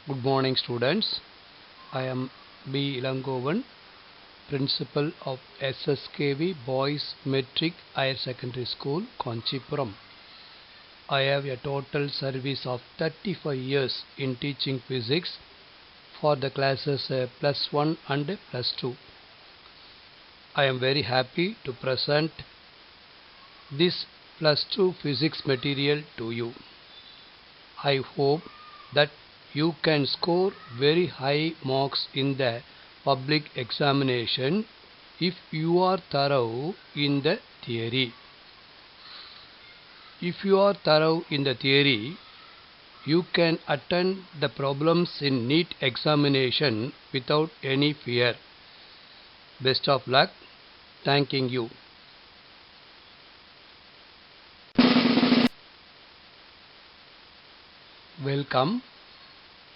Good morning, students. I am B. Ilangovan, Principal of SSKV Boys Metric Higher Secondary School, Conchipuram. I have a total service of 35 years in teaching physics for the classes plus 1 and plus 2. I am very happy to present this plus 2 physics material to you. I hope that you can score very high marks in the public examination if you are thorough in the theory. If you are thorough in the theory, you can attend the problems in NEET examination without any fear. Best of luck. Thanking you. Welcome.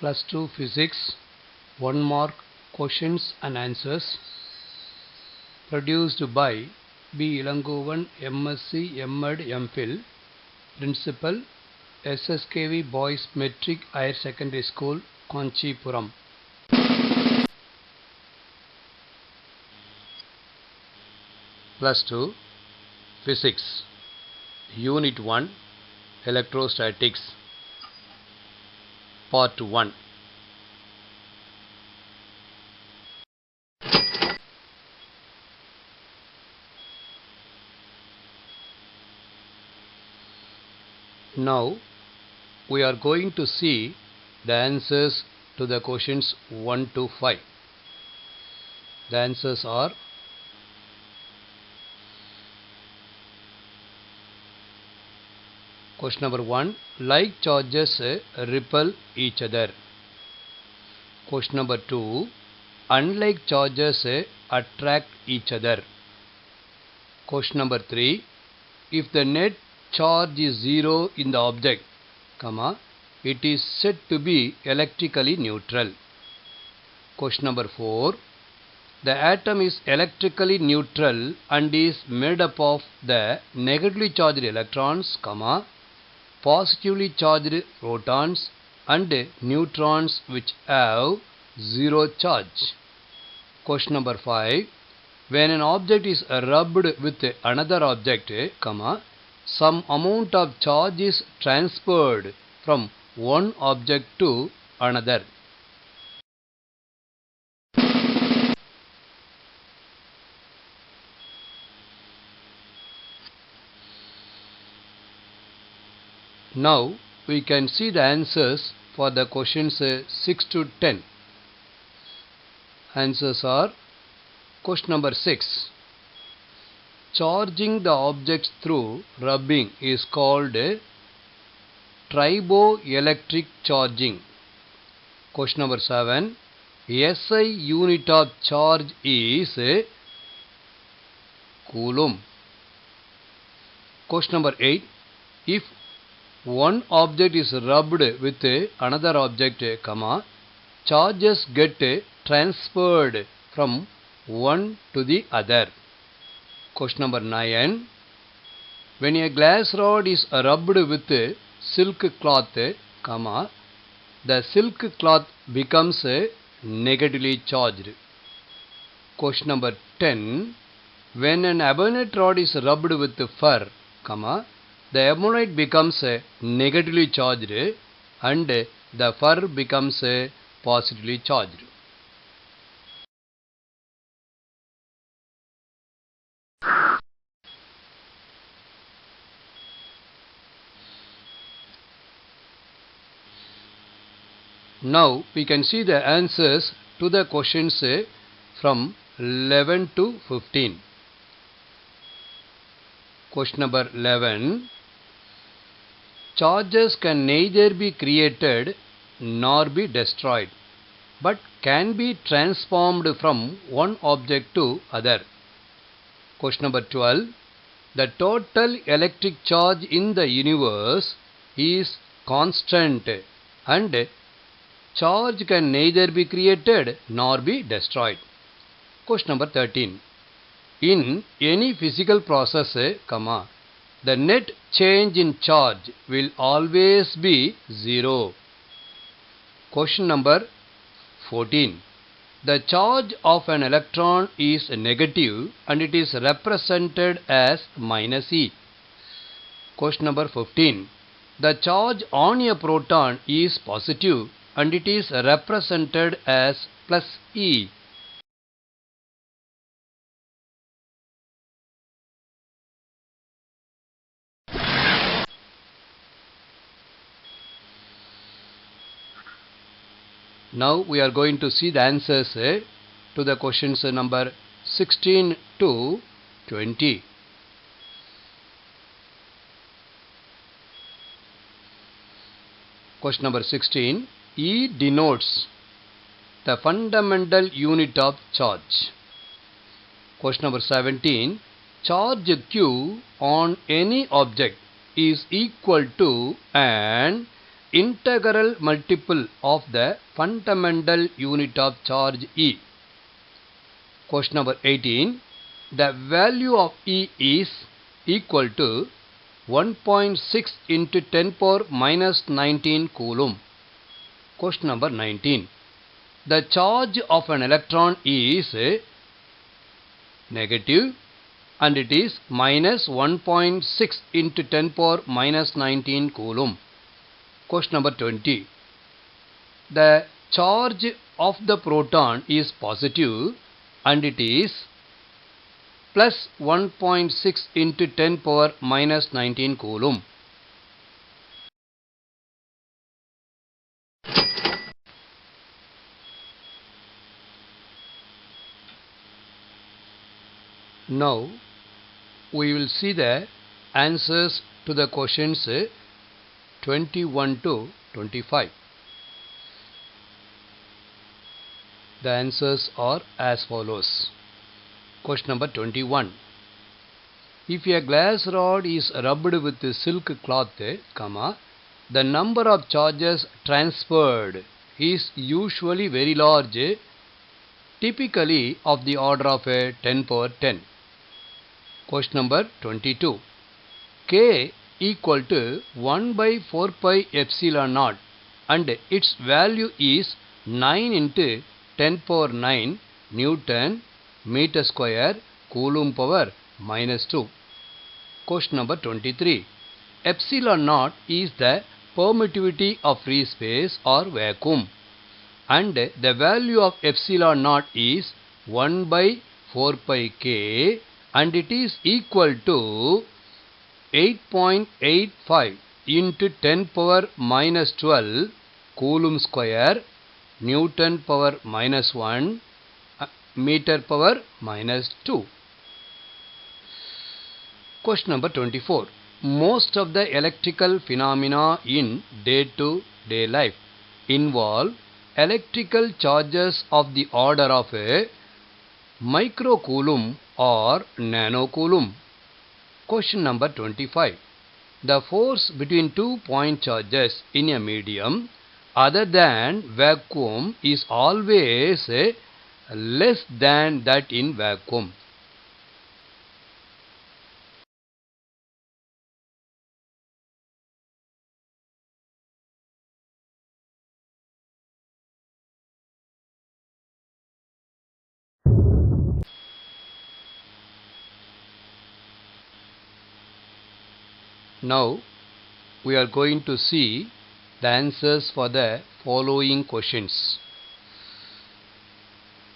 Plus 2 Physics 1 mark questions and answers produced by B. Ilangovan MSc MEd MPhil, Principal SSKV Boys Metric Higher Secondary School, Conchipuram. Plus 2 Physics Unit 1 Electrostatics Part 1. Now we are going to see the answers to the questions 1 to 5. The answers are: question number 1, like charges repel each other. Question number 2, unlike charges attract each other. Question number 3, if the net charge is 0 in the object, it is said to be electrically neutral. Question number 4, the atom is electrically neutral and is made up of the negatively charged electrons, positively charged protons and neutrons which have 0 charge. Question number 5, when an object is rubbed with another object, some amount of charge is transferred from one object to another. Now we can see the answers for the questions 6 to 10. Answers are: question number 6, charging the objects through rubbing is called triboelectric charging. Question number 7, SI unit of charge is coulomb. Question number 8, if one object is rubbed with another object, charges get transferred from one to the other. Question number 9, when a glass rod is rubbed with silk cloth, the silk cloth becomes negatively charged. Question number 10, when an ebonite rod is rubbed with fur, the ebonite becomes negatively charged and the fur becomes positively charged. Now we can see the answers to the questions from 11 to 15. Question number 11, charges can neither be created nor be destroyed, but can be transformed from one object to other. Question number 12, the total electric charge in the universe is constant and charge can neither be created nor be destroyed. Question number 13, in any physical process, the net change in charge will always be 0. Question number 14. The charge of an electron is negative and it is represented as minus E. Question number 15. The charge on a proton is positive and it is represented as plus E. Now we are going to see the answers to the questions number 16 to 20. Question number 16. E denotes the fundamental unit of charge. Question number 17. Charge Q on any object is equal to an integral multiple of the fundamental unit of charge E. Question number 18. The value of E is equal to 1.6 into 10 power minus 19 coulomb. Question number 19. The charge of an electron is negative and it is minus 1.6 into 10 power minus 19 coulomb. Question number 20. The charge of the proton is positive and it is plus 1.6 into 10 power minus 19 coulomb. Now we will see the answers to the questions 21 to 25. The answers are as follows. Question number 21. If a glass rod is rubbed with silk cloth, the number of charges transferred is usually very large, typically of the order of 10 power 10. Question number 22. K equal to 1 by 4 pi epsilon naught and its value is 9 into 10 power 9 Newton meter square coulomb power minus 2. Question number 23. Epsilon naught is the permittivity of free space or vacuum and the value of epsilon naught is 1 by 4 pi k and it is equal to 8.85 into 10 power minus 12 coulomb square Newton power minus 1 meter power minus 2. Question number 24. Most of the electrical phenomena in day-to-day life involve electrical charges of the order of a microcoulomb or nanocoulomb. Question number 25. The force between 2 point charges in a medium other than vacuum is always less than that in vacuum. Now we are going to see the answers for the following questions.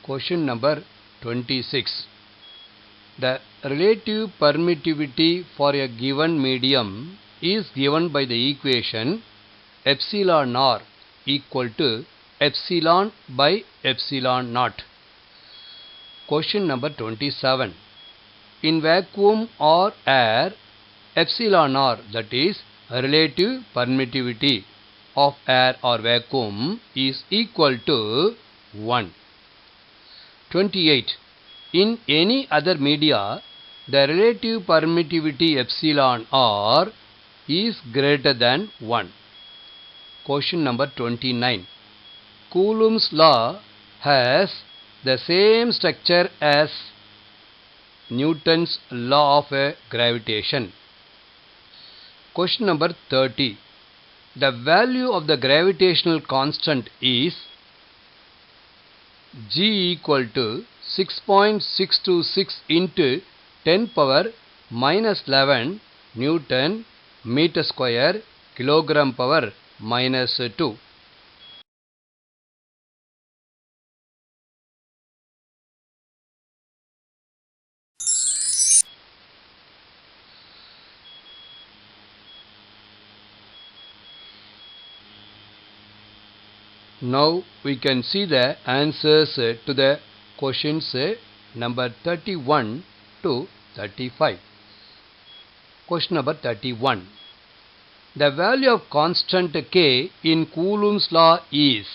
Question number 26. The relative permittivity for a given medium is given by the equation epsilon r equal to epsilon by epsilon naught. Question number 27. In vacuum or air, epsilon r, that is relative permittivity of air or vacuum, is equal to 1. 28. In any other media, the relative permittivity epsilon r is greater than 1. Question number 29. Coulomb's law has the same structure as Newton's law of gravitation. Question number 30. The value of the gravitational constant is G equal to 6.626 into 10 power minus 11 Newton meter square kilogram power minus 2. Now we can see the answers to the questions number 31 to 35. Question number 31. The value of constant K in Coulomb's law is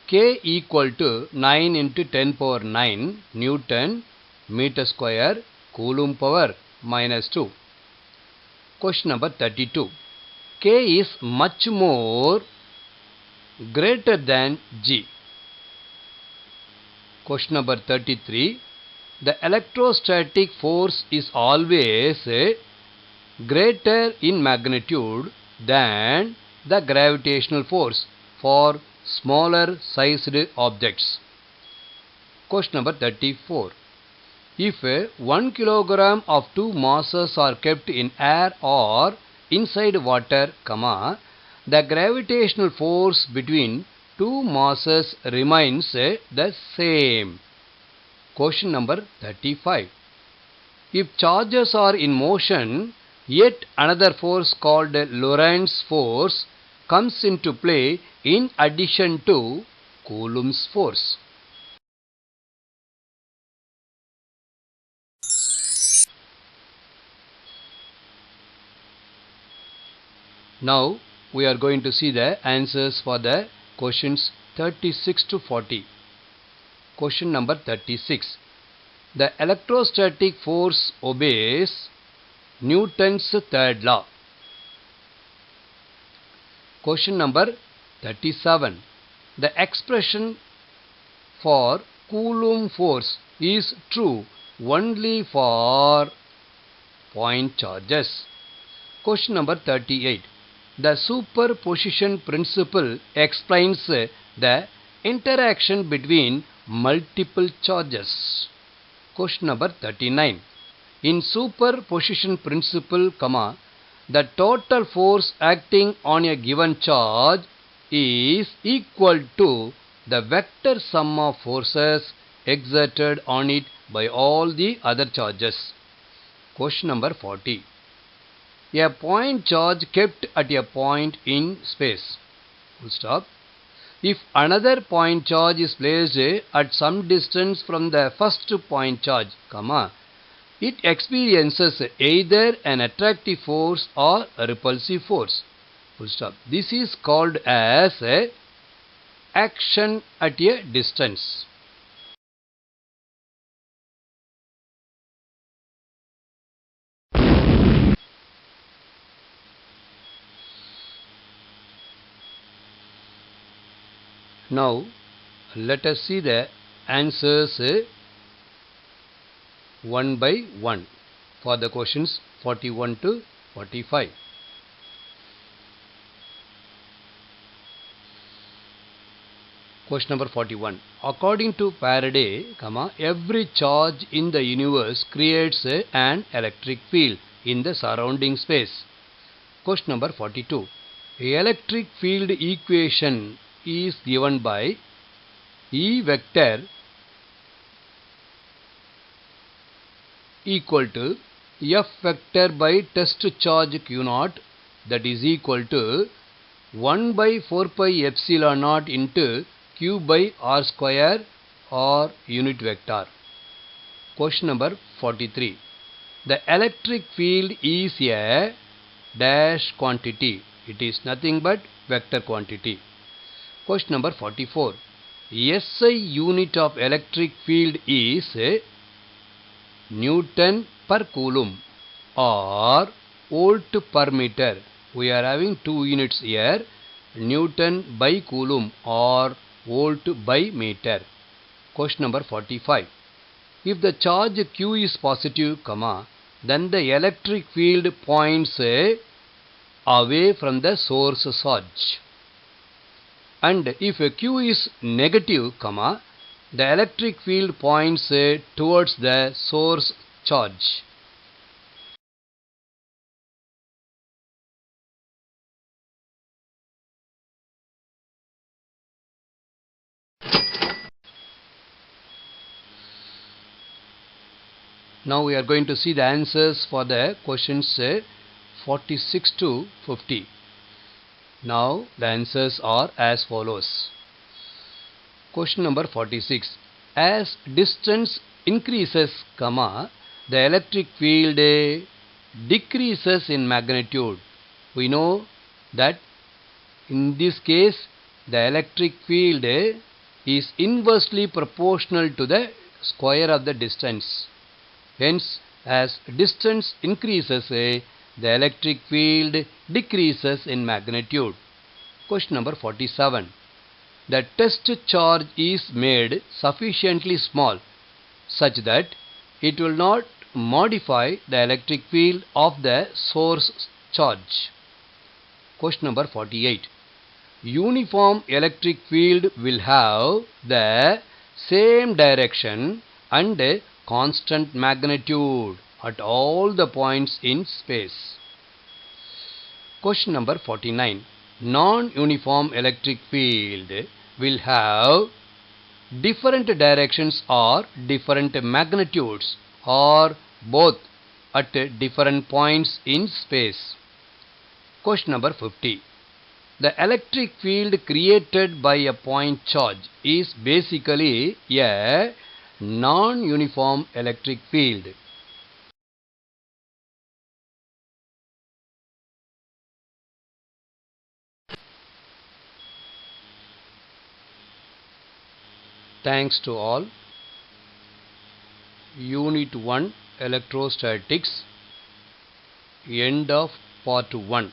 K equal to 9 into 10 power 9 Newton meter square Coulomb power minus 2. Question number 32. K is much more greater than G. Question number 33. The electrostatic force is always greater in magnitude than the gravitational force for smaller sized objects. Question number 34. If 1 kilogram of two masses are kept in air or inside water, the gravitational force between two masses remains the same. Question number 35. If charges are in motion, yet another force called Lorentz force comes into play in addition to Coulomb's force. Now we are going to see the answers for the questions 36 to 40. Question number 36. The electrostatic force obeys Newton's third law. Question number 37. The expression for Coulomb force is true only for point charges. Question number 38. The superposition principle explains the interaction between multiple charges. Question number 39. In superposition principle, the total force acting on a given charge is equal to the vector sum of forces exerted on it by all the other charges. Question number 40. A point charge kept at a point in space. Full stop. If another point charge is placed at some distance from the first point charge, it experiences either an attractive force or a repulsive force. Full stop. This is called as action at a distance. Now let us see the answers one by one for the questions 41 to 45. Question number 41. According to Faraday, every charge in the universe creates an electric field in the surrounding space. Question number 42. A electric field equation is given by E vector equal to F vector by test charge Q naught, that is equal to 1 by 4 pi epsilon naught into Q by R square or unit vector. Question number 43. The electric field is a dash quantity. It is nothing but vector quantity. Question number 44. SI unit of electric field is Newton per Coulomb or volt per meter. We are having two units here, Newton by Coulomb or volt by meter. Question number 45. If the charge Q is positive, then the electric field points away from the source charge. And if Q is negative, the electric field points towards the source charge. Now we are going to see the answers for the questions 46 to 50. Now the answers are as follows. Question number 46. As distance increases, the electric field decreases in magnitude. We know that in this case the electric field is inversely proportional to the square of the distance. Hence, as distance increases, the electric field decreases in magnitude. Question number 47. The test charge is made sufficiently small such that it will not modify the electric field of the source charge. Question number 48. Uniform electric field will have the same direction and constant magnitude at all the points in space. Question number 49. Non-uniform electric field will have different directions or different magnitudes or both at different points in space. Question number 50. The electric field created by a point charge is basically a non-uniform electric field. Thanks to all. Unit 1 Electrostatics. End of Part 1.